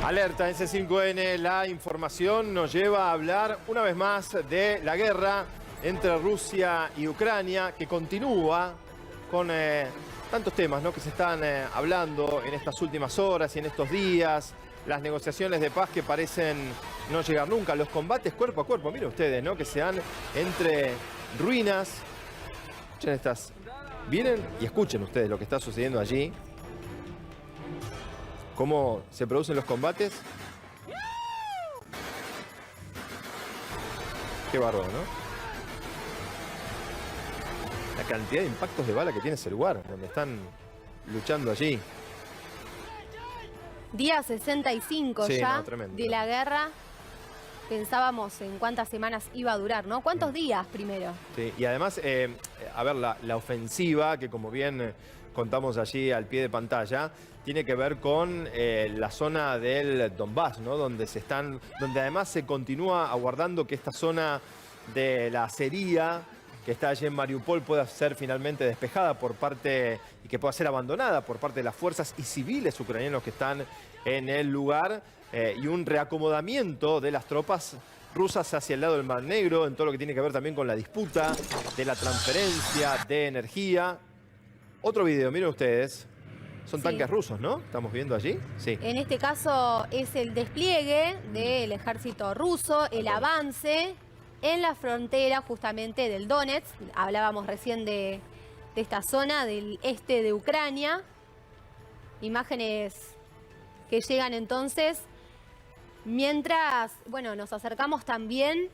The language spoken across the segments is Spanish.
Alerta S5N, la información nos lleva a hablar una vez más de la guerra entre Rusia y Ucrania, que continúa con tantos temas, ¿no?, que se están hablando en estas últimas horas y en estos días. Las negociaciones de paz que parecen no llegar nunca, los combates cuerpo a cuerpo, miren ustedes, ¿no?, que se dan entre ruinas. Escuchen estas, miren y escuchen ustedes lo que está sucediendo allí. ¿Cómo se producen los combates? Qué bárbaro, ¿no? La cantidad de impactos de bala que tiene ese lugar, donde están luchando allí. Día 65 sí, ya no, tremendo, de la guerra. Pensábamos en cuántas semanas iba a durar, ¿no? ¿Cuántos días primero? Sí, y además, a ver, la ofensiva, que como bien contamos allí al pie de pantalla, tiene que ver con la zona del Donbass, ¿no? Donde además se continúa aguardando que esta zona de la acería que está allí en Mariupol pueda ser finalmente despejada por parte y que pueda ser abandonada por parte de las fuerzas y civiles ucranianos que están en el lugar, y un reacomodamiento de las tropas rusas hacia el lado del Mar Negro, en todo lo que tiene que ver también con la disputa de la transferencia de energía. Otro video, miren ustedes. Son tanques rusos, ¿no? Estamos viendo allí. Sí. En este caso es el despliegue del ejército ruso, el avance en la frontera justamente del Donetsk. Hablábamos recién de esta zona del este de Ucrania. Imágenes que llegan entonces mientras, bueno, nos acercamos también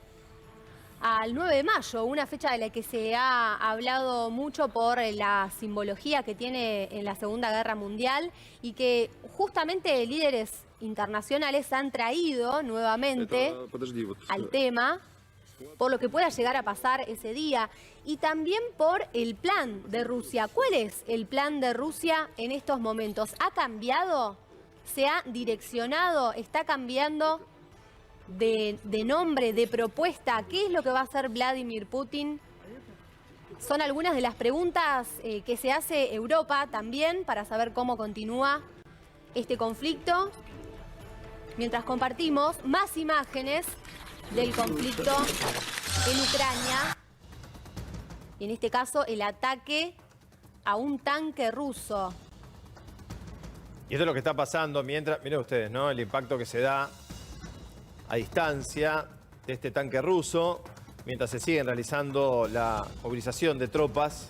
al 9 de mayo, una fecha de la que se ha hablado mucho por la simbología que tiene en la Segunda Guerra Mundial y que justamente líderes internacionales han traído nuevamente al tema por lo que pueda llegar a pasar ese día y también por el plan de Rusia. ¿Cuál es el plan de Rusia en estos momentos? ¿Ha cambiado? ¿Se ha direccionado? ¿Está cambiando de nombre, de propuesta? ¿Qué es lo que va a hacer Vladimir Putin? Son algunas de las preguntas que se hace Europa también para saber cómo continúa este conflicto. Mientras compartimos más imágenes del conflicto en Ucrania. Y en este caso el ataque a un tanque ruso. Y esto es lo que está pasando mientras, miren ustedes, ¿no?, el impacto que se da a distancia de este tanque ruso, mientras se siguen realizando la movilización de tropas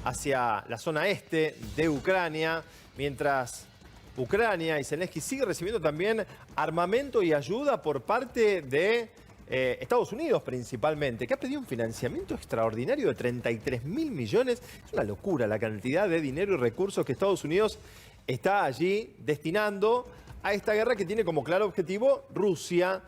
hacia la zona este de Ucrania, mientras Ucrania y Zelensky sigue recibiendo también armamento y ayuda por parte de Estados Unidos principalmente, que ha pedido un financiamiento extraordinario de 33.000 millones. Es una locura la cantidad de dinero y recursos que Estados Unidos está allí destinando a esta guerra que tiene como claro objetivo Rusia.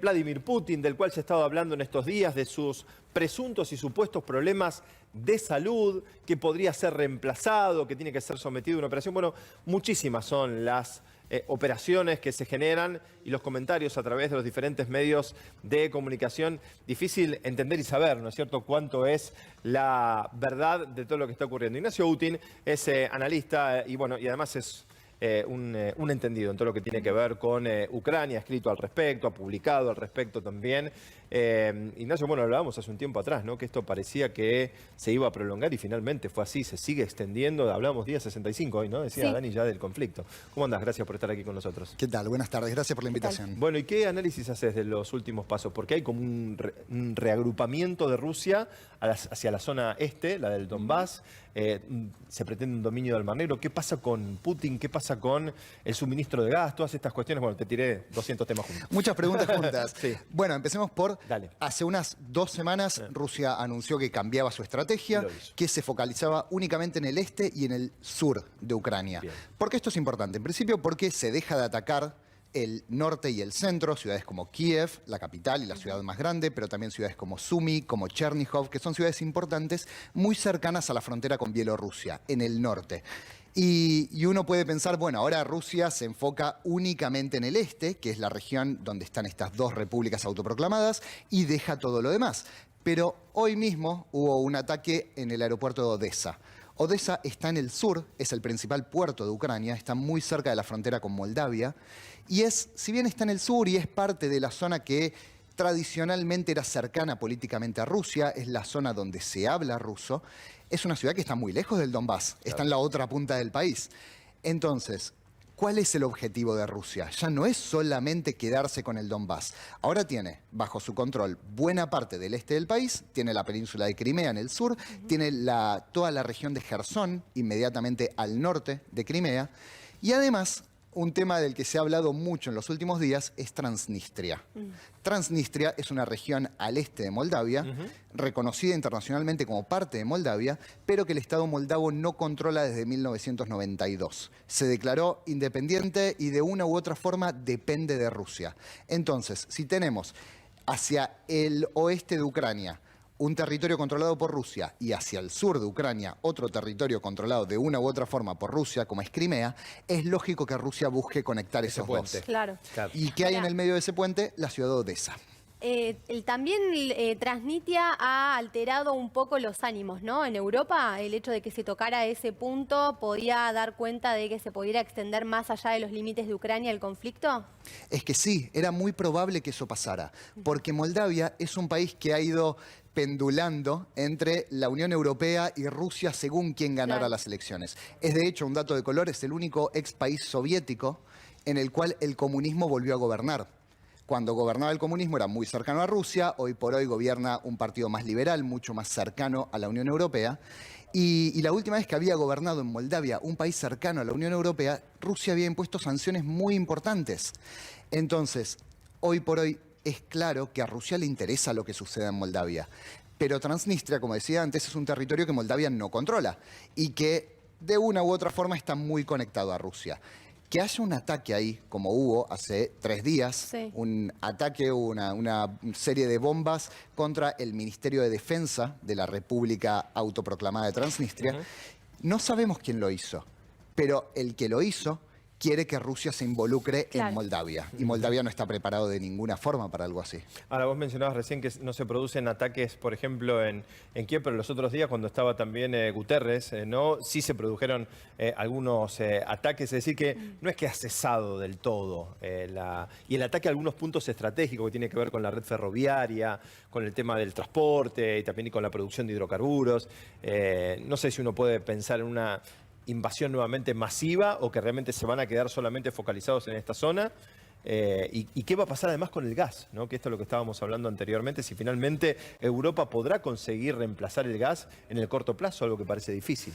Vladimir Putin, del cual se ha estado hablando en estos días, de sus presuntos y supuestos problemas de salud, que podría ser reemplazado, que tiene que ser sometido a una operación. Bueno, muchísimas son las operaciones que se generan y los comentarios a través de los diferentes medios de comunicación. Difícil entender y saber, ¿no es cierto?, cuánto es la verdad de todo lo que está ocurriendo. Ignacio Utin es analista y bueno, y además es un entendido en todo lo que tiene que ver con Ucrania, ha escrito al respecto, ha publicado al respecto también. Ignacio, bueno, hablábamos hace un tiempo atrás, ¿no?, que esto parecía que se iba a prolongar y finalmente fue así, se sigue extendiendo. Hablábamos día 65 hoy, ¿no? Decía sí. Dani ya del conflicto. ¿Cómo andás? Gracias por estar aquí con nosotros. ¿Qué tal? Buenas tardes, gracias por la invitación. Bueno, ¿y qué análisis haces de los últimos pasos? Porque hay como un reagrupamiento de Rusia hacia la zona este, la del Donbass. Se pretende un dominio del Mar Negro. ¿Qué pasa con Putin? ¿Qué pasa con el suministro de gas? Todas estas cuestiones. Bueno, te tiré 200 temas juntos. Muchas preguntas juntas. Sí. Bueno, empecemos por... Dale. Hace unas 2 semanas Rusia anunció que cambiaba su estrategia, que se focalizaba únicamente en el este y en el sur de Ucrania. Bien. ¿Por qué esto es importante? En principio porque se deja de atacar el norte y el centro, ciudades como Kiev, la capital y la ciudad más grande, pero también ciudades como Sumy, como Chernihiv, que son ciudades importantes muy cercanas a la frontera con Bielorrusia, en el norte. Y uno puede pensar, bueno, ahora Rusia se enfoca únicamente en el este, que es la región donde están estas 2 repúblicas autoproclamadas, y deja todo lo demás. Pero hoy mismo hubo un ataque en el aeropuerto de Odessa. Odessa está en el sur, es el principal puerto de Ucrania, está muy cerca de la frontera con Moldavia, y si bien está en el sur y es parte de la zona que tradicionalmente era cercana políticamente a Rusia, es la zona donde se habla ruso, es una ciudad que está muy lejos del Donbass, está en la otra punta del país. Entonces, ¿cuál es el objetivo de Rusia? Ya no es solamente quedarse con el Donbass. Ahora tiene bajo su control buena parte del este del país, tiene la península de Crimea en el sur, tiene toda la región de Jersón, inmediatamente al norte de Crimea, y además, un tema del que se ha hablado mucho en los últimos días es Transnistria. Transnistria es una región al este de Moldavia, reconocida internacionalmente como parte de Moldavia, pero que el Estado moldavo no controla desde 1992. Se declaró independiente y de una u otra forma depende de Rusia. Entonces, si tenemos hacia el oeste de Ucrania un territorio controlado por Rusia y hacia el sur de Ucrania otro territorio controlado de una u otra forma por Rusia, como es Crimea, es lógico que Rusia busque conectar esos dos. Claro. ¿Y qué hay en el medio de ese puente? La ciudad de Odessa. También Transnistria ha alterado un poco los ánimos, ¿no? En Europa, el hecho de que se tocara ese punto podía dar cuenta de que se pudiera extender más allá de los límites de Ucrania el conflicto. Es que sí, era muy probable que eso pasara, porque Moldavia es un país que ha ido pendulando entre la Unión Europea y Rusia según quien ganara las elecciones. Es de hecho, un dato de color, es el único ex país soviético en el cual el comunismo volvió a gobernar. Cuando gobernaba el comunismo era muy cercano a Rusia, hoy por hoy gobierna un partido más liberal, mucho más cercano a la Unión Europea. Y la última vez que había gobernado en Moldavia, un país cercano a la Unión Europea, Rusia había impuesto sanciones muy importantes. Entonces, hoy por hoy es claro que a Rusia le interesa lo que suceda en Moldavia. Pero Transnistria, como decía antes, es un territorio que Moldavia no controla y que de una u otra forma está muy conectado a Rusia. Que haya un ataque ahí, como hubo hace 3 días, un ataque, una serie de bombas contra el Ministerio de Defensa de la República Autoproclamada de Transnistria, no sabemos quién lo hizo, pero el que lo hizo quiere que Rusia se involucre en Moldavia. Y Moldavia no está preparado de ninguna forma para algo así. Ahora, vos mencionabas recién que no se producen ataques, por ejemplo, en Kiev, pero los otros días, cuando estaba también Guterres, ¿no? Sí se produjeron algunos ataques. Es decir, que no es que ha cesado del todo. Y el ataque a algunos puntos estratégicos que tiene que ver con la red ferroviaria, con el tema del transporte y también con la producción de hidrocarburos. No sé si uno puede pensar en una invasión nuevamente masiva o que realmente se van a quedar solamente focalizados en esta zona. ¿Y qué va a pasar además con el gas? ¿No? Que esto es lo que estábamos hablando anteriormente, si finalmente Europa podrá conseguir reemplazar el gas en el corto plazo, algo que parece difícil.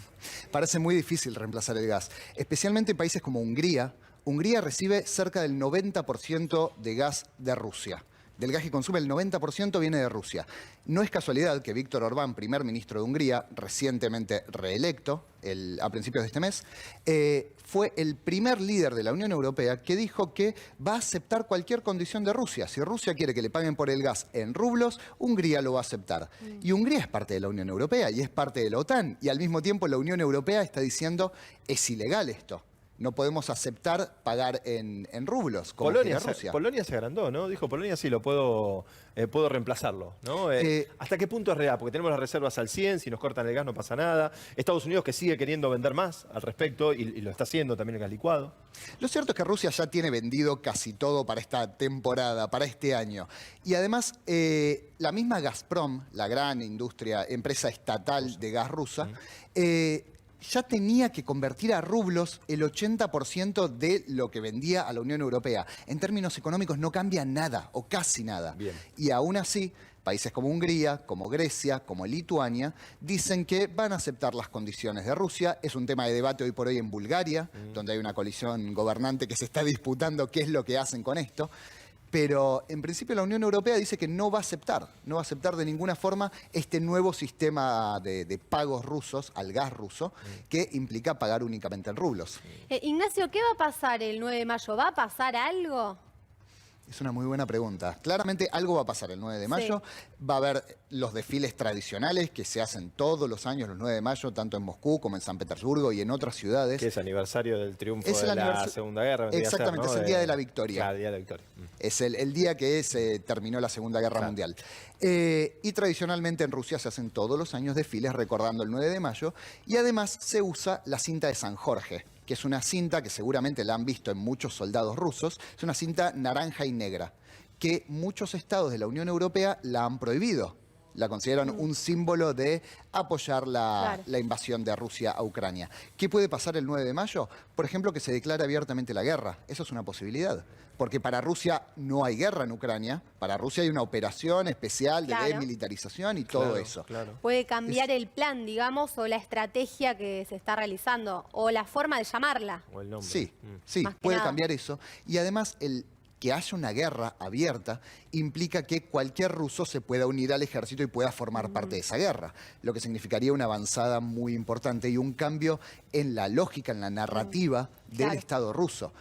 Parece muy difícil reemplazar el gas, especialmente en países como Hungría. Hungría recibe cerca del 90% de gas de Rusia. Del gas que consume, el 90% viene de Rusia. No es casualidad que Víctor Orbán, primer ministro de Hungría, recientemente reelecto a principios de este mes, fue el primer líder de la Unión Europea que dijo que va a aceptar cualquier condición de Rusia. Si Rusia quiere que le paguen por el gas en rublos, Hungría lo va a aceptar. Y Hungría es parte de la Unión Europea y es parte de la OTAN. Y al mismo tiempo la Unión Europea está diciendo, es ilegal esto. No podemos aceptar pagar en rublos, como quiere Rusia. Polonia se agrandó, ¿no? Dijo, Polonia sí, puedo reemplazarlo, ¿no? ¿Hasta qué punto es real? Porque tenemos las reservas al 100, si nos cortan el gas no pasa nada. Estados Unidos que sigue queriendo vender más al respecto y lo está haciendo también el gas licuado. Lo cierto es que Rusia ya tiene vendido casi todo para esta temporada, para este año. Y además, la misma Gazprom, la gran empresa estatal de gas rusa, ya tenía que convertir a rublos el 80% de lo que vendía a la Unión Europea. En términos económicos no cambia nada, o casi nada. Bien. Y aún así, países como Hungría, como Grecia, como Lituania, dicen que van a aceptar las condiciones de Rusia. Es un tema de debate hoy por hoy en Bulgaria, donde hay una coalición gobernante que se está disputando qué es lo que hacen con esto. Pero en principio la Unión Europea dice que no va a aceptar de ninguna forma este nuevo sistema de pagos rusos al gas ruso que implica pagar únicamente en rublos. Ignacio, ¿qué va a pasar el 9 de mayo? ¿Va a pasar algo? Es una muy buena pregunta. Claramente algo va a pasar el 9 de mayo. Va a haber los desfiles tradicionales que se hacen todos los años, los 9 de mayo, tanto en Moscú como en San Petersburgo y en otras ciudades. Que es aniversario del triunfo Es el de la aniversario- Segunda Guerra. vendría a ser, Exactamente, ¿no? es el Día de la Victoria. Claro, el Día de la Victoria. Es el día que se terminó la Segunda Guerra Claro. Mundial. Y tradicionalmente en Rusia se hacen todos los años desfiles recordando el 9 de mayo. Y además se usa la cinta de San Jorge, que es una cinta que seguramente la han visto en muchos soldados rusos. Es una cinta naranja y negra, que muchos estados de la Unión Europea la han prohibido. La consideran un símbolo de apoyar Claro. la invasión de Rusia a Ucrania. ¿Qué puede pasar el 9 de mayo? Por ejemplo, que se declare abiertamente la guerra. Eso es una posibilidad. Porque para Rusia no hay guerra en Ucrania. Para Rusia hay una operación especial de Claro. desmilitarización y todo Claro, eso. Claro. Puede cambiar el plan, digamos, o la estrategia que se está realizando, o la forma de llamarla. O el nombre. Sí, sí, Más que puede nada. cambiar eso. Y además el que haya una guerra abierta implica que cualquier ruso se pueda unir al ejército y pueda formar parte de esa guerra, lo que significaría una avanzada muy importante y un cambio en la lógica, en la narrativa del Claro. Estado ruso.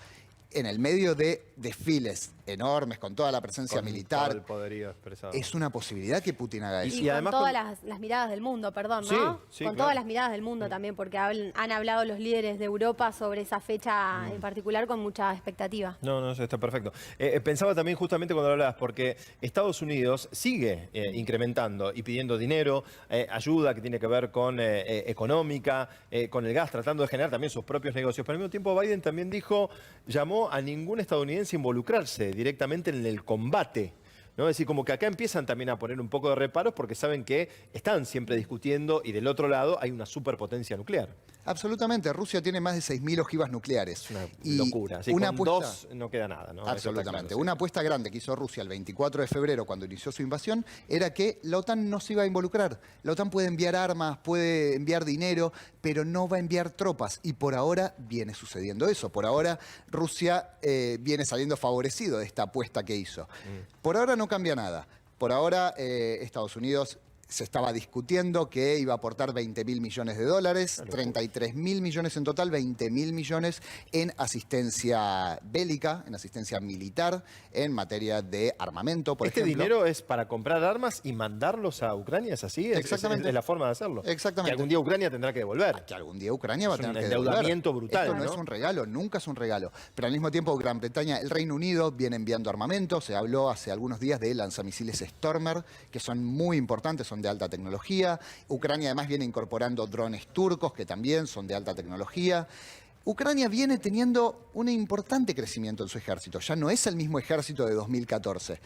En el medio de desfiles enormes, con toda la presencia Con todo el militar, poderío expresado. es una posibilidad que Putin haga eso. Y, Y con además todas con- las miradas del mundo, perdón, Sí, ¿no? sí, Con claro. todas las miradas del mundo también, porque han hablado los líderes de Europa sobre esa fecha en particular con mucha expectativa. No, eso está perfecto. Pensaba también justamente cuando lo hablabas, porque Estados Unidos sigue incrementando y pidiendo dinero, ayuda que tiene que ver con económica, con el gas, tratando de generar también sus propios negocios. Pero al mismo tiempo Biden también llamó a ningún estadounidense a involucrarse directamente en el combate. ¿No? Es decir, como que acá empiezan también a poner un poco de reparos porque saben que están siempre discutiendo y del otro lado hay una superpotencia nuclear. Absolutamente, Rusia tiene más de 6.000 ojivas nucleares. Es una Y locura. Así, una con apuesta- dos no queda nada, ¿no? Eso está Absolutamente. claro, sí. Una apuesta grande que hizo Rusia el 24 de febrero cuando inició su invasión era que la OTAN no se iba a involucrar. La OTAN puede enviar armas, puede enviar dinero, pero no va a enviar tropas. Y por ahora viene sucediendo eso. Por ahora Rusia viene saliendo favorecido de esta apuesta que hizo. Por ahora no cambia nada. Por ahora Estados Unidos se estaba discutiendo que iba a aportar 20.000 millones de dólares, 33.000 millones en total, 20.000 millones en asistencia bélica, en asistencia militar, en materia de armamento, por ¿Este ejemplo. dinero es para comprar armas y mandarlos a Ucrania? ¿Es así? Exactamente. Es la forma de hacerlo. Exactamente. Que algún día Ucrania tendrá que devolver. Que algún día Ucrania va a Es un tener que devolver. endeudamiento brutal, Esto no ¿no? es un regalo, nunca es un regalo. Pero al mismo tiempo Gran Bretaña, el Reino Unido viene enviando armamento. Se habló hace algunos días de lanzamisiles Stormer, que son muy importantes, son de alta tecnología. Ucrania además viene incorporando drones turcos, que también son de alta tecnología. Ucrania viene teniendo un importante crecimiento en su ejército. Ya no es el mismo ejército de 2014.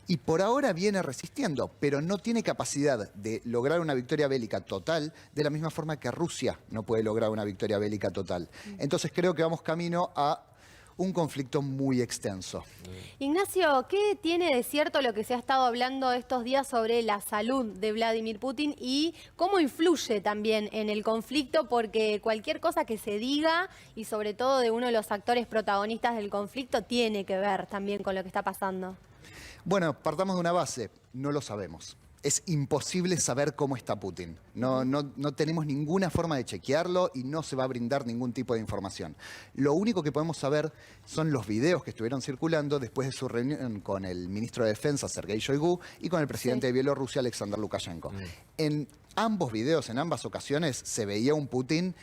Y por ahora viene resistiendo, pero no tiene capacidad de lograr una victoria bélica total de la misma forma que Rusia no puede lograr una victoria bélica total. Entonces creo que vamos camino a un conflicto muy extenso. Ignacio, ¿qué tiene de cierto lo que se ha estado hablando estos días sobre la salud de Vladimir Putin y cómo influye también en el conflicto? Porque cualquier cosa que se diga, y sobre todo de uno de los actores protagonistas del conflicto, tiene que ver también con lo que está pasando. Bueno, partamos de una base, no lo sabemos. Es imposible saber cómo está Putin. No tenemos ninguna forma de chequearlo y no se va a brindar ningún tipo de información. Lo único que podemos saber son los videos que estuvieron circulando después de su reunión con el ministro de Defensa, Sergei Shoigu, y con el presidente de Bielorrusia, Alexander Lukashenko. En ambos videos, en ambas ocasiones, se veía un Putin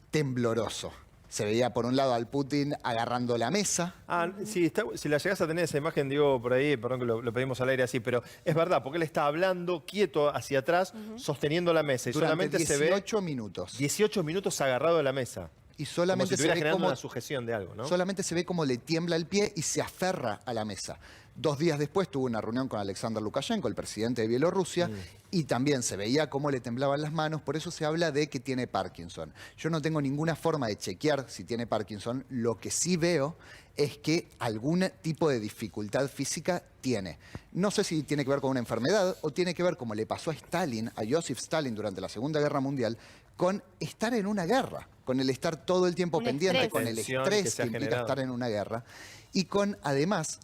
tembloroso. Se veía, por un lado, al Putin agarrando la mesa. Sí, si la llegás a tener esa imagen, digo por ahí, perdón que lo pedimos al aire así, pero es verdad, porque él está hablando quieto hacia atrás, sosteniendo la mesa, y Durante solamente 18 se ve minutos. 18 minutos agarrado de la mesa. Y Como solamente si estuviera se ve generando cómo una sujeción de algo, ¿no? solamente se ve cómo le tiembla el pie y se aferra a la mesa. 2 días después tuvo una reunión con Alexander Lukashenko, el presidente de Bielorrusia, y también se veía cómo le temblaban las manos, por eso se habla de que tiene Parkinson. Yo no tengo ninguna forma de chequear si tiene Parkinson, lo que sí veo es que algún tipo de dificultad física tiene. No sé si tiene que ver con una enfermedad o tiene que ver, como le pasó a Stalin, a Joseph Stalin durante la Segunda Guerra Mundial, con estar en una guerra, con el estar todo el tiempo Un pendiente, estrés. con el Tensión que estrés se que ha implica generado. estar en una guerra, y con, además,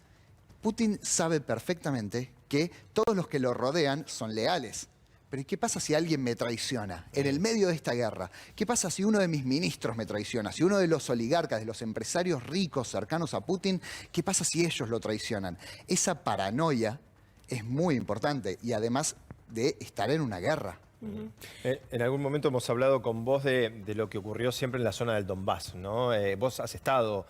Putin sabe perfectamente que todos los que lo rodean son leales. pero ¿y qué pasa si alguien me traiciona en el medio de esta guerra? ¿Qué pasa si uno de mis ministros me traiciona? Si uno de los oligarcas, de los empresarios ricos cercanos a Putin, ¿qué pasa si ellos lo traicionan? Esa paranoia es muy importante y además de estar en una guerra. En algún momento hemos hablado con vos de lo que ocurrió siempre en la zona del Donbass, ¿no? Vos has estado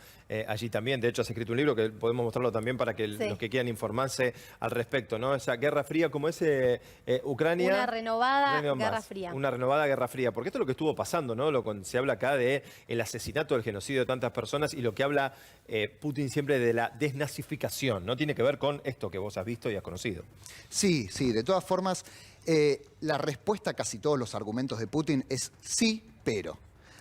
allí también, de hecho has escrito un libro que podemos mostrarlo también para que los que quieran informarse al respecto, ¿no? Esa guerra fría, como es Ucrania. Una renovada guerra fría. Una renovada guerra fría, porque esto es lo que estuvo pasando, ¿no? Se habla acá de el asesinato, del genocidio de tantas personas y lo que habla Putin siempre de la desnazificación, ¿no? Tiene que ver con esto que vos has visto y has conocido. Sí, de todas formas, la respuesta a casi todos los argumentos de Putin es sí, pero.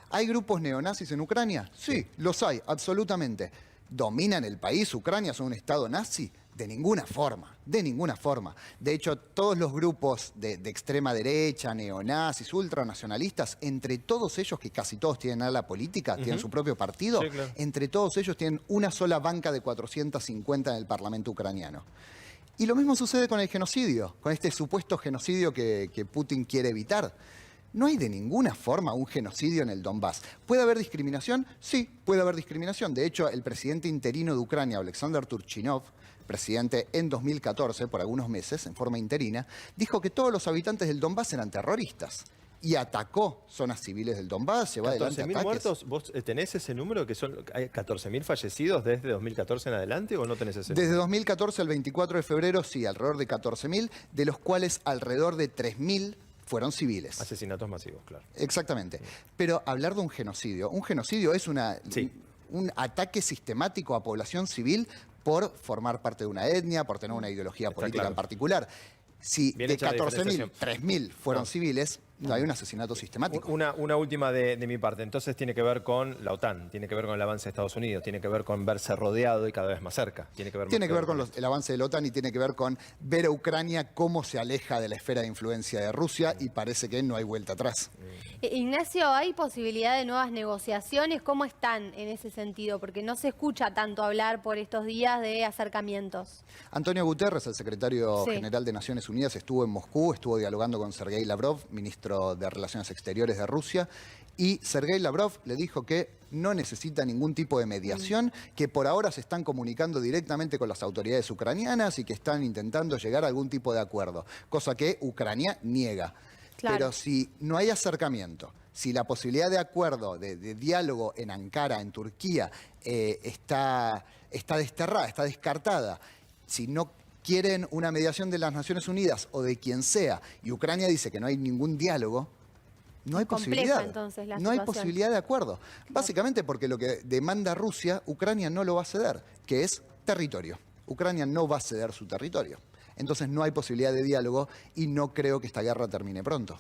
¿Hay grupos neonazis en Ucrania? Sí, los hay, absolutamente. ¿Dominan el país? ¿Ucrania son un estado nazi? De ninguna forma, de ninguna forma. De hecho, todos los grupos de extrema derecha, neonazis, ultranacionalistas, entre todos ellos, que casi todos tienen ala política, tienen su propio partido, Sí, claro. entre todos ellos tienen una sola banca de 450 en el Parlamento ucraniano. Y lo mismo sucede con el genocidio, con este supuesto genocidio que Putin quiere evitar. No hay de ninguna forma un genocidio en el Donbass. ¿Puede haber discriminación? Sí, puede haber discriminación. De hecho, el presidente interino de Ucrania, Alexander Turchinov, presidente en 2014, por algunos meses, en forma interina, dijo que todos los habitantes del Donbass eran terroristas. Y atacó zonas civiles del Donbass, llevó adelante 14.000 ataques. muertos, ¿vos tenés ese número? Que son, ¿hay 14.000 fallecidos desde 2014 en adelante o no tenés ese número? Desde 2014 al 24 de febrero, sí, alrededor de 14.000, de los cuales alrededor de 3.000 fueron civiles. Asesinatos masivos, claro. Exactamente. Pero hablar de un genocidio es un ataque sistemático a población civil por formar parte de una etnia, por tener una ideología política claro. en particular. Si Bien de hecha la 14.000, diferenciación. 3.000 fueron civiles, no hay un asesinato sistemático. Una última de mi parte. Entonces tiene que ver con la OTAN, tiene que ver con el avance de Estados Unidos, tiene que ver con verse rodeado y cada vez más cerca. Tiene que ver con el avance de la OTAN y tiene que ver con ver a Ucrania cómo se aleja de la esfera de influencia de Rusia y parece que no hay vuelta atrás. Ignacio, ¿hay posibilidad de nuevas negociaciones? ¿Cómo están en ese sentido? Porque no se escucha tanto hablar por estos días de acercamientos. Antonio Guterres, el secretario Sí. general de Naciones Unidas, estuvo en Moscú, estuvo dialogando con Sergei Lavrov, ministro de Relaciones Exteriores de Rusia, y Sergei Lavrov le dijo que no necesita ningún tipo de mediación, que por ahora se están comunicando directamente con las autoridades ucranianas y que están intentando llegar a algún tipo de acuerdo, cosa que Ucrania niega. Claro. Pero si no hay acercamiento, si la posibilidad de acuerdo, de diálogo en Ankara, en Turquía, está desterrada, está descartada, si no quieren una mediación de las Naciones Unidas o de quien sea, y Ucrania dice que no hay ningún diálogo, no hay Compleja, posibilidad. entonces, la no hay situación. posibilidad de acuerdo. Básicamente porque lo que demanda Rusia, Ucrania no lo va a ceder, que es territorio. Ucrania no va a ceder su territorio. Entonces no hay posibilidad de diálogo y no creo que esta guerra termine pronto.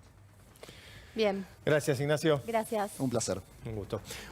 Bien, Gracias, Ignacio. gracias. Un placer. Un gusto.